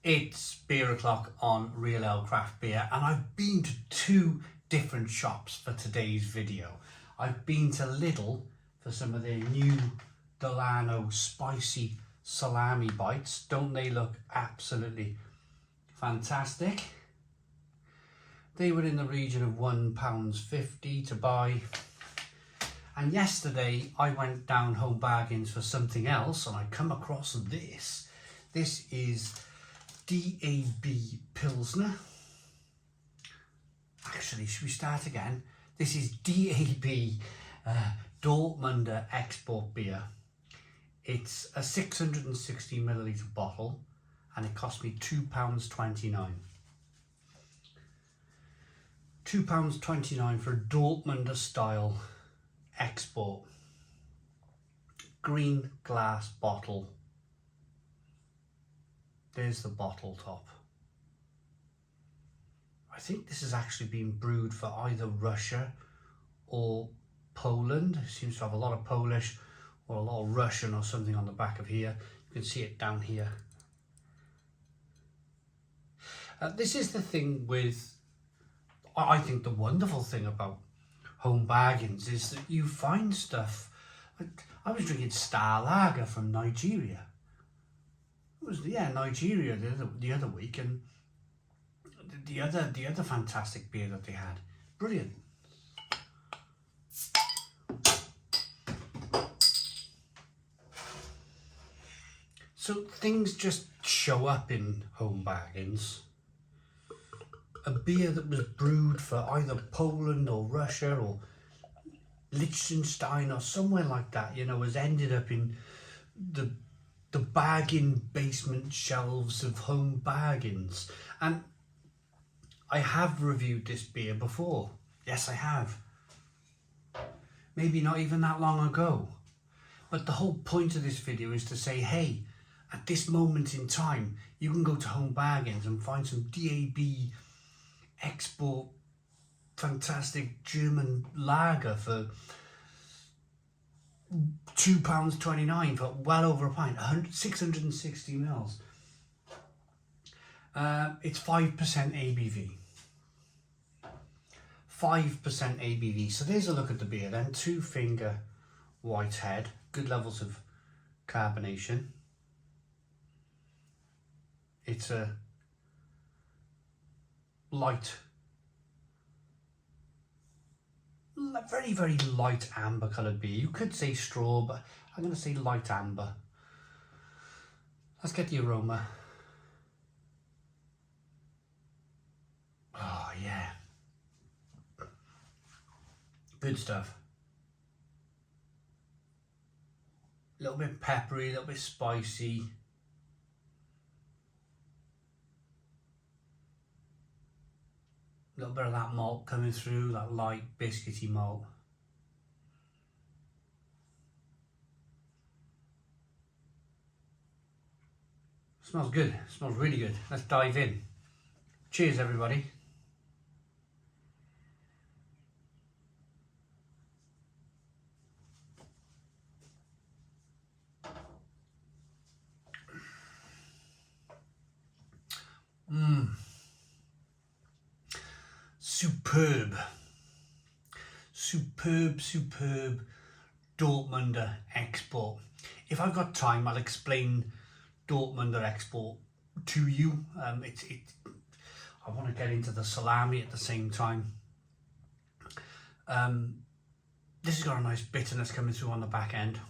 It's beer o'clock on Real Ale Craft Beer, and I've been to two different shops for today's video. I've been to Lidl for some of their new Delano spicy salami bites. Don't they look absolutely fantastic? They were in the region of £1.50 to buy. And yesterday I went down Home Bargains for something else, and I come across this. This is DAB Pilsner. Actually, should we start again? This is DAB Dortmunder export beer. It's a 660 milliliter bottle, and it cost me £2.29. £2.29 for a Dortmunder style export. Green glass bottle. There's the bottle top. I think this has actually been brewed for either Russia or Poland. It seems to have a lot of Polish or a lot of Russian or something on the back of here. You can see it down here. This is the thing with, I think the wonderful thing about Home Bargains is that you find stuff. I was drinking Star Lager from Nigeria. It was Nigeria the other week, and the other fantastic beer that they had, brilliant. So things just show up in Home Bargains. A beer that was brewed for either Poland or Russia or Liechtenstein or somewhere like that, you know, has ended up in the bargain basement shelves of Home Bargains. And I have reviewed this beer before. Yes, I have. Maybe not even that long ago. But the whole point of this video is to say, hey, at this moment in time, you can go to Home Bargains and find some DAB export fantastic German lager for £2.29 for well over a pint, 660 mils. It's 5% ABV. 5% ABV. So there's a look at the beer then. 2-finger white head, good levels of carbonation. It's a light, very, very light amber coloured beer. You could say straw, but I'm going to say light amber. Let's get the aroma. Oh, yeah. Good stuff. A little bit peppery, a little bit spicy. A little bit of that malt coming through, that light biscuity malt. Smells good, smells really good. Let's dive in. Cheers, everybody. Superb Dortmunder export. If I've got time, I'll explain Dortmunder export to you. I want to get into the salami at the same time. This has got a nice bitterness coming through on the back end.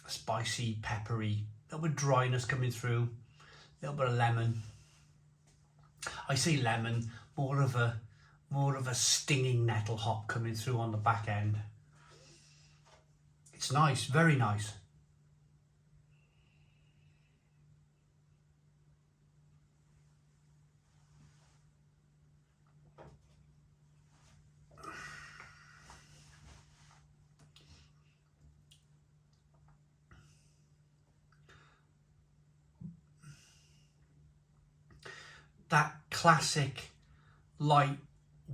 Spicy, peppery, a little bit of dryness coming through, a little bit of lemon. I say lemon, more of a stinging nettle hop coming through on the back end. It's nice, very nice. That classic light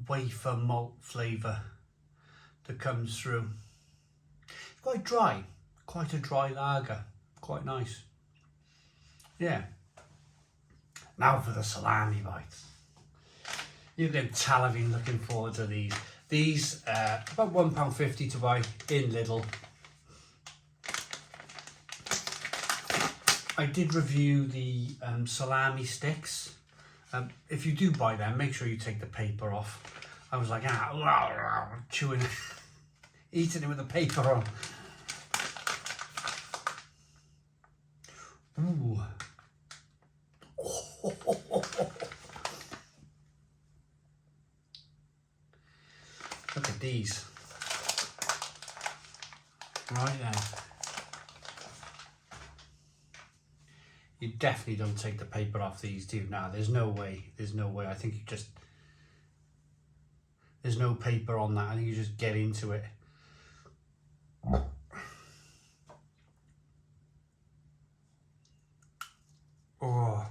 wafer malt flavour that comes through. Quite dry, quite a dry lager, quite nice. Yeah, Now for the salami bites. You can tell I've been looking forward to these. These, about £1.50 to buy in Lidl. I did review the salami sticks. If you do buy them, make sure you take the paper off. I was like, chewing, eating it with the paper on. Ooh. Look at these. Right then. You definitely don't take the paper off these, do you? No, there's no way. There's no way. I think you just... There's no paper on that. I think you just get into it. Oh.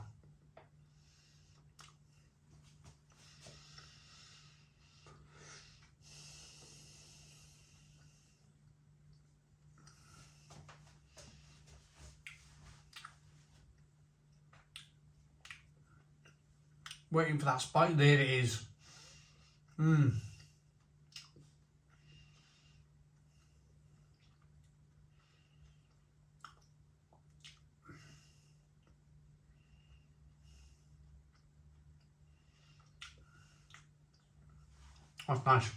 Waiting for that spike. There it is. Mmm. That's nice.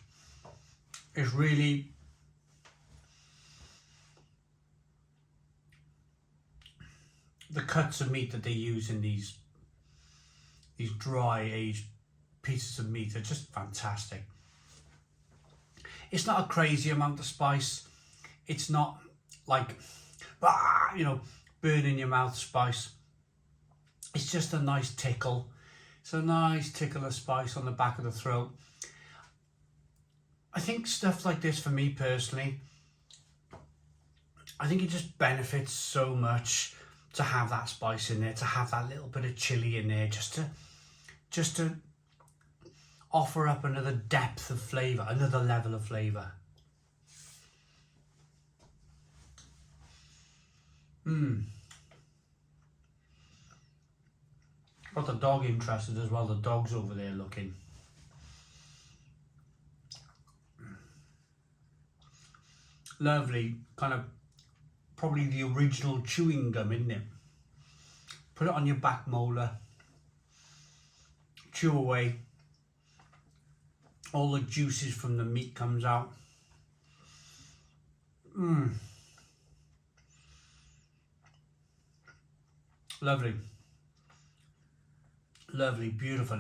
It's really... The cuts of meat that they use in these dry aged pieces of meat are just fantastic. It's not a crazy amount of spice. It's not like, you know, burning your mouth spice. It's just a nice tickle. It's a nice tickle of spice on the back of the throat. I think stuff like this, for me personally, I think it just benefits so much to have that spice in there, to have that little bit of chili in there, just to offer up another depth of flavour, another level of flavour. Got the dog interested as well. The dog's over there looking. Lovely, kind of probably the original chewing gum, isn't it? Put it on your back molar, chew away, all the juices from the meat comes out. Lovely, lovely, beautiful.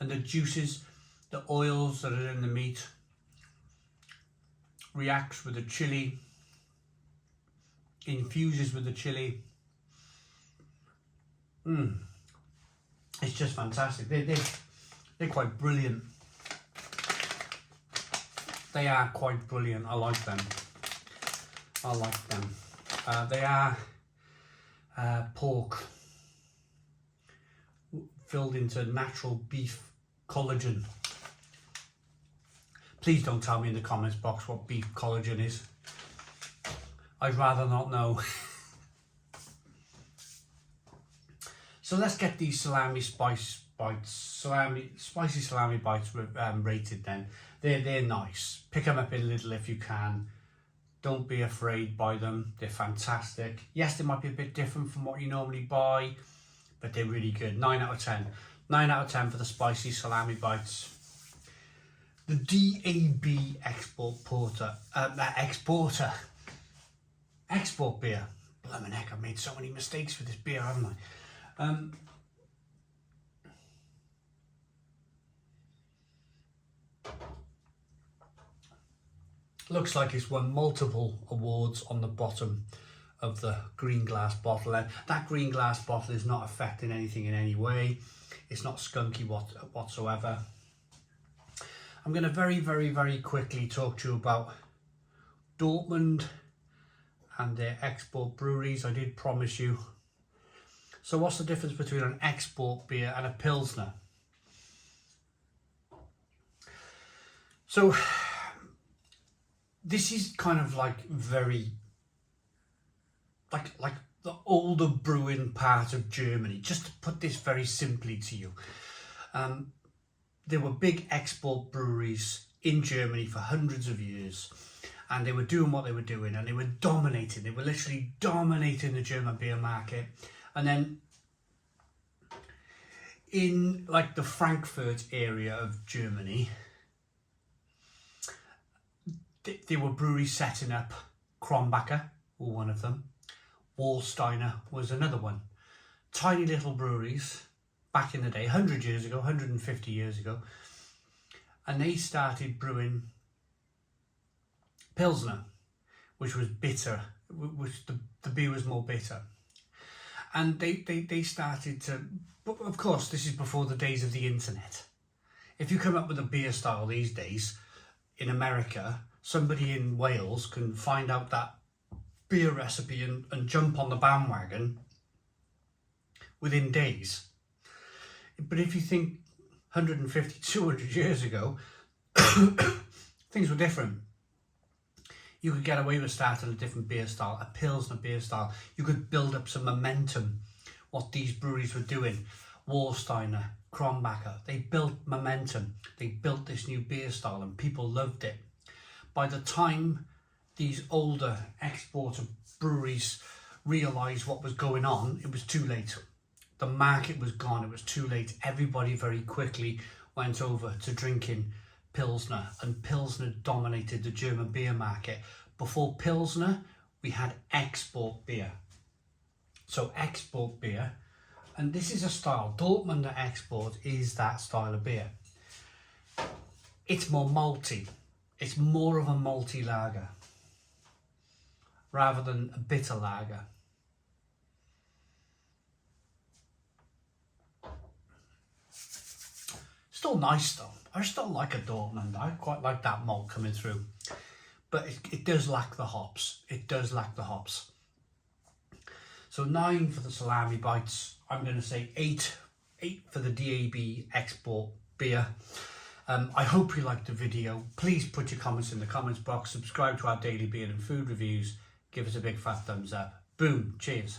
And the juices, the oils that are in the meat reacts with the chili, infuses with the chili. It's just fantastic. They're quite brilliant. They are quite brilliant. I like them. I like them. They are pork filled into natural beef collagen. Please don't tell me in the comments box what beef collagen is. I'd rather not know. So let's get these salami spicy salami bites rated then. They're nice. Pick them up in Lidl if you can. Don't be afraid by them. They're fantastic. Yes, they might be a bit different from what you normally buy, but they're really good. 9 out of 10. 9 out of 10 for the spicy salami bites. The DAB export beer. Blimey heck, I've made so many mistakes with this beer, haven't I? Looks like it's won multiple awards on the bottom of the green glass bottle, and that green glass bottle is not affecting anything in any way. It's not skunky whatsoever. I'm going to very quickly talk to you about Dortmund and their export breweries. I did promise you. So what's the difference between an export beer and a Pilsner? So this is kind of like very, like the older brewing part of Germany. Just to put this very simply to you, there were big export breweries in Germany for hundreds of years, and they were doing what they were doing, and they were dominating. They were literally dominating the German beer market. And then in like the Frankfurt area of Germany, there were breweries setting up. Kronbacher were one of them. Wallsteiner was another one. Tiny little breweries back in the day, 100 years ago, 150 years ago. And they started brewing Pilsner, which was bitter, which the beer was more bitter. And they started to, but of course, this is before the days of the internet. If you come up with a beer style these days, in America, somebody in Wales can find out that beer recipe and jump on the bandwagon within days. But if you think 150, 200 years ago, things were different. You could get away with starting a different beer style, a Pilsner beer style. You could build up some momentum, what these breweries were doing. Wallsteiner, Kronbacher, they built momentum. They built this new beer style and people loved it. By the time these older exporter breweries realised what was going on, it was too late. The market was gone, it was too late. Everybody very quickly went over to drinking Pilsner, and Pilsner dominated the German beer market. Before Pilsner, we had export beer. So export beer, and this is a style, Dortmunder export is that style of beer. It's more malty. It's more of a malty lager rather than a bitter lager. Still nice though. I still like a Dortmunder. I quite like that malt coming through. But it does lack the hops. It does lack the hops. So 9 for the salami bites. I'm going to say 8 for the DAB export beer. I hope you liked the video. Please put your comments in the comments box. Subscribe to our daily beer and food reviews. Give us a big fat thumbs up. Boom. Cheers.